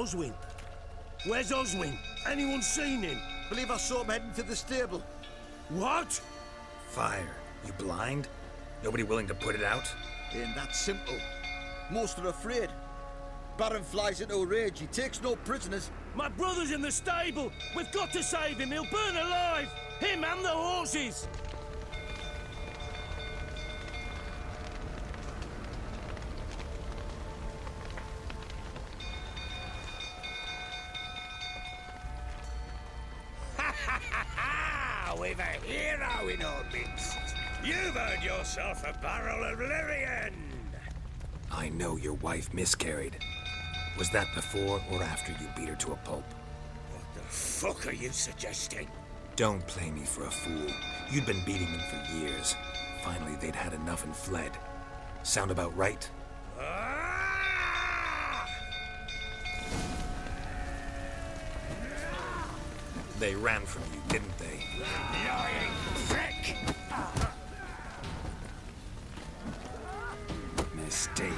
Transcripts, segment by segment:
Oswin? Where's Oswin? Anyone seen him? Believe I saw him heading to the stable. What? Fire. You blind? Nobody willing to put it out? Ain't that simple. Most are afraid. Baron flies into a rage. He takes no prisoners. My brother's in the stable. We've got to save him. He'll burn alive. Him and the horses. We've a hero in our midst. You've earned yourself a barrel of Lyrian. I know your wife miscarried. Was that before or after you beat her to a pulp? What the fuck are you suggesting? Don't play me for a fool. You'd been beating them for years. Finally, they'd had enough and fled. Sound about right? They ran from you, didn't they? Lying prick! Mistake.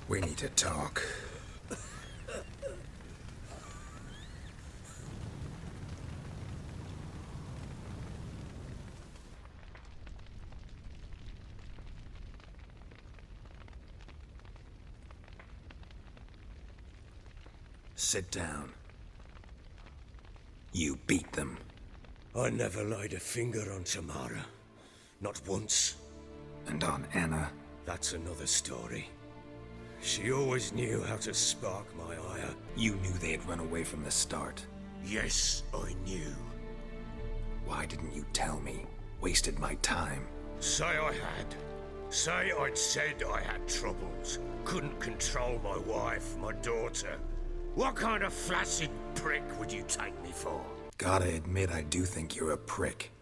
We need to talk. Sit down. You beat them. I never laid a finger on Tamara. Not once. And on Anna? That's another story. She always knew how to spark my ire. You knew they had run away from the start. Yes, I knew. Why didn't you tell me? Wasted my time. Say I had. Say I'd said I had troubles. Couldn't control my wife, my daughter. What kind of flaccid prick would you take me for? Gotta admit, I do think you're a prick.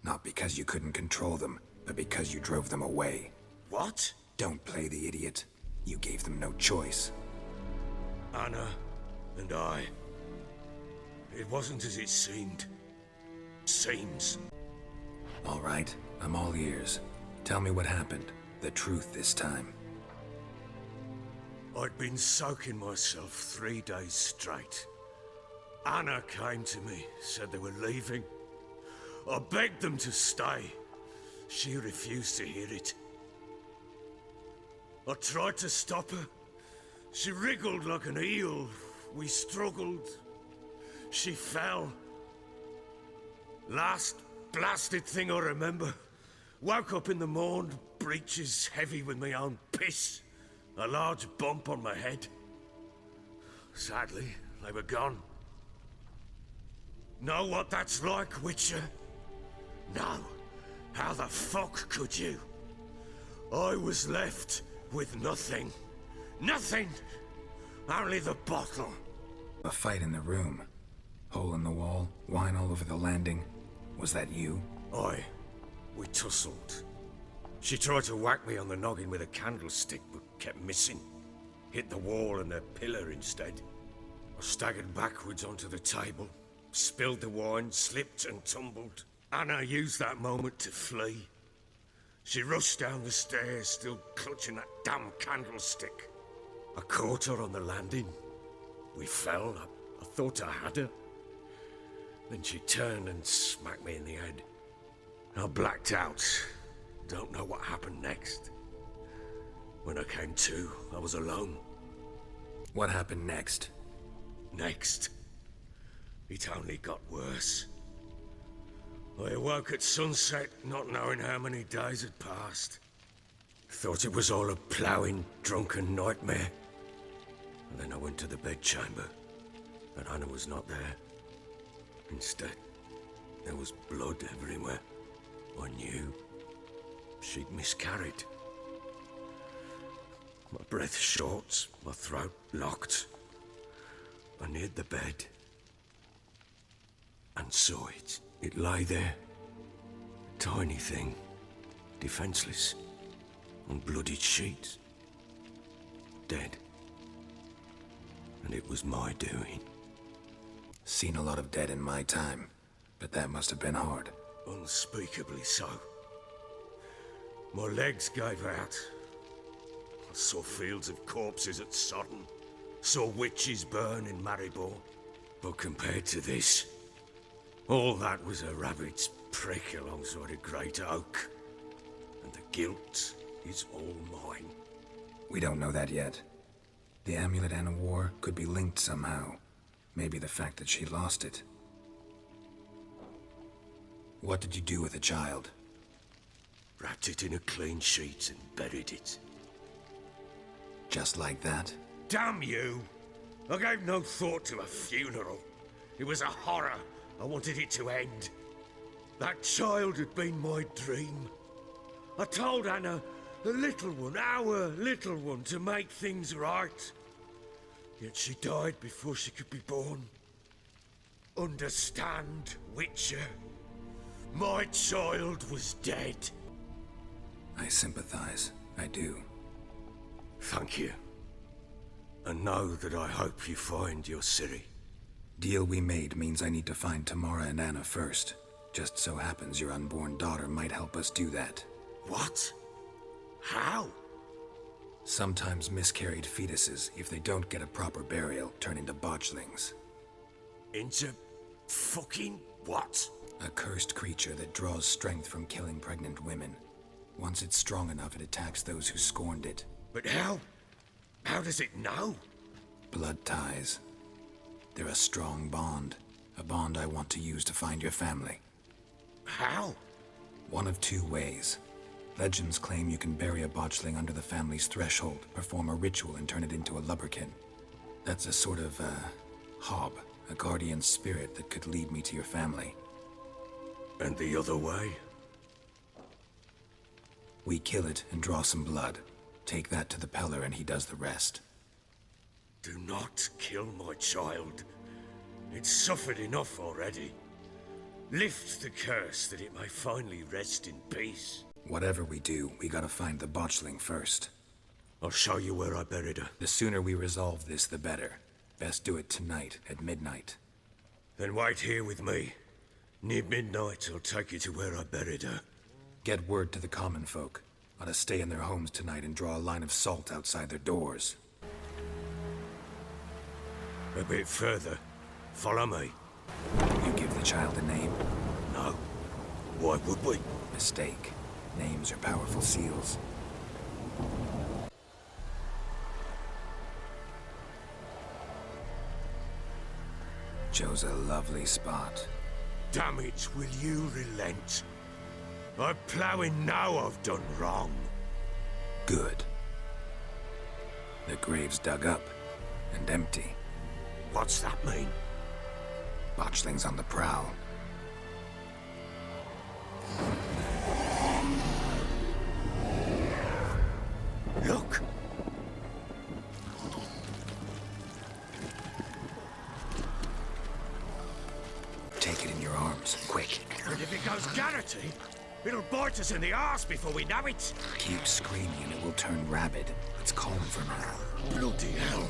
Not because you couldn't control them, but because you drove them away. What? Don't play the idiot. You gave them no choice. Anna and I. It wasn't as it seemed. Seems. All right, I'm all ears. Tell me what happened. The truth this time. I'd been soaking myself 3 days straight. Anna came to me, said they were leaving. I begged them to stay. She refused to hear it. I tried to stop her. She wriggled like an eel. We struggled. She fell. Last blasted thing I remember. Woke up in the morn, breeches heavy with my own piss. A large bump on my head. Sadly, they were gone. Know what that's like, Witcher? No. How the fuck could you? I was left with nothing. Nothing! Only the bottle. A fight in the room. Hole in the wall, wine all over the landing. Was that you? Aye. We tussled. She tried to whack me on the noggin with a candlestick, but kept missing. Hit the wall and a pillar instead. I staggered backwards onto the table, spilled the wine, slipped and tumbled. Anna used that moment to flee. She rushed down the stairs, still clutching that damn candlestick. I caught her on the landing. We fell. I thought I had her. Then she turned and smacked me in the head. I blacked out. Don't know what happened next. When I came to, I was alone. What happened next? Next, it only got worse. I awoke at sunset, not knowing how many days had passed. Thought it was all a ploughing, drunken nightmare. And then I went to the bedchamber, but Anna was not there. Instead, There was blood everywhere. I knew she'd miscarried. My breath short, my throat locked. I neared the bed and saw it. It lay there, a tiny thing, defenseless, on bloodied sheets, dead. And it was my doing. Seen a lot of dead in my time, but that must have been hard. Unspeakably so. My legs gave out. I saw fields of corpses at Sodden. Saw witches burn in Maribor. But compared to this, all that was a rabbit's prick alongside a great oak. And the guilt is all mine. We don't know that yet. The amulet Anna wore could be linked somehow. Maybe the fact that she lost it. What did you do with the child? Wrapped it in a clean sheet and buried it. Just like that? Damn you! I gave no thought to a funeral. It was a horror. I wanted it to end. That child had been my dream. I told Anna, the little one, our little one, to make things right. Yet she died before she could be born. Understand, Witcher? My child was dead. I sympathize. I do. Thank you. And know that I hope you find your Ciri. Deal we made means I need to find Tamara and Anna first. Just so happens your unborn daughter might help us do that. What? How? Sometimes miscarried fetuses, if they don't get a proper burial, turn into botchlings. Into fucking what? A cursed creature that draws strength from killing pregnant women. Once it's strong enough, it attacks those who scorned it. But how? How does it know? Blood ties. They're a strong bond. A bond I want to use to find your family. How? One of two ways. Legends claim you can bury a botchling under the family's threshold, perform a ritual, and turn it into a lubberkin. That's a sort of, hob, a guardian spirit that could lead me to your family. And the other way? We kill it and draw some blood. Take that to the Peller and he does the rest. Do not kill my child. It's suffered enough already. Lift the curse that it may finally rest in peace. Whatever we do, we gotta find the botchling first. I'll show you where I buried her. The sooner we resolve this, the better. Best do it tonight, at midnight. Then wait here with me. Near midnight, I'll take you to where I buried her. Get word to the common folk. Ought to stay in their homes tonight and draw a line of salt outside their doors. A bit further. Follow me. You give the child a name? No. Why would we? Mistake. Names are powerful seals. Chose a lovely spot. Damn it, will you relent? I'm ploughing now I've done wrong. Good. The grave's dug up and empty. What's that mean? Botchling's on the prowl. Look! Take it in your arms, quick. And if it goes garroty, it'll bite us in the arse before we know it. Keep screaming and it will turn rabid. It's calm for now. Bloody hell.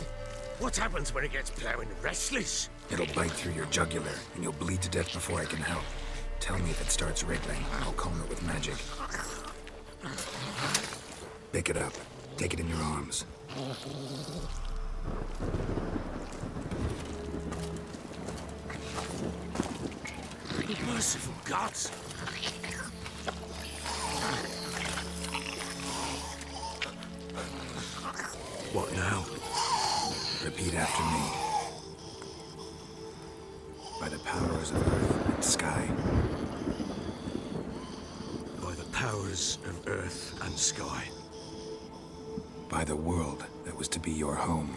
What happens when it gets ploughing restless? It'll bite through your jugular, and you'll bleed to death before I can help. Tell me if it starts wriggling. I'll calm it with magic. Pick it up. Take it in your arms. Merciful gods! What now? Repeat after me. By the powers of earth and sky. By the powers of earth and sky. By the world that was to be your home.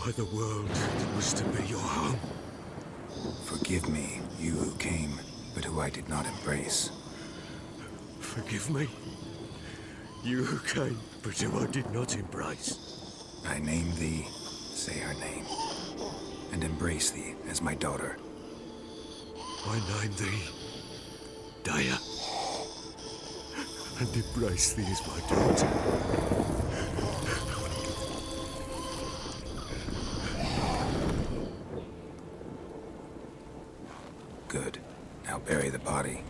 By the world that was to be your home. Forgive me, you who came, but who I did not embrace. Forgive me. You who came, but who I did not embrace. I name thee, say her name, and embrace thee as my daughter. I name thee Daya, and embrace thee as my daughter. Good. Now bury the body.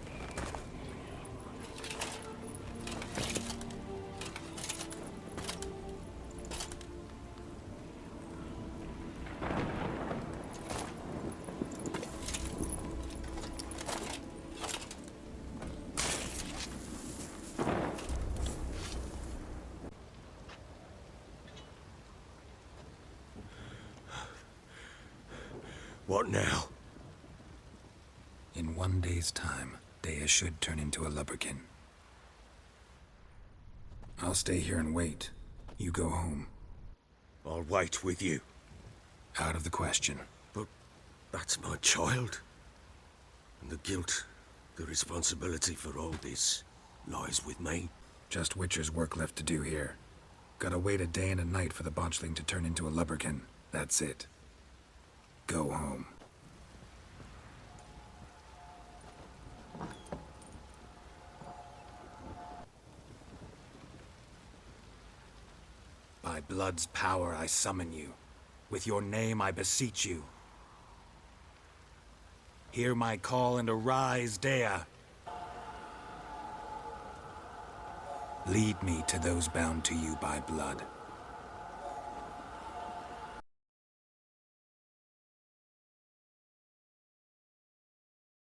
What now? In 1 day's time, Daya should turn into a lubberkin. I'll stay here and wait. You go home. I'll wait with you. Out of the question. But that's my child. And the guilt, the responsibility for all this, lies with me. Just Witcher's work left to do here. Gotta wait a day and a night for the Botchling to turn into a lubberkin. That's it. Go home. By blood's power I summon you. With your name I beseech you. Hear my call and arise, Daya. Lead me to those bound to you by blood.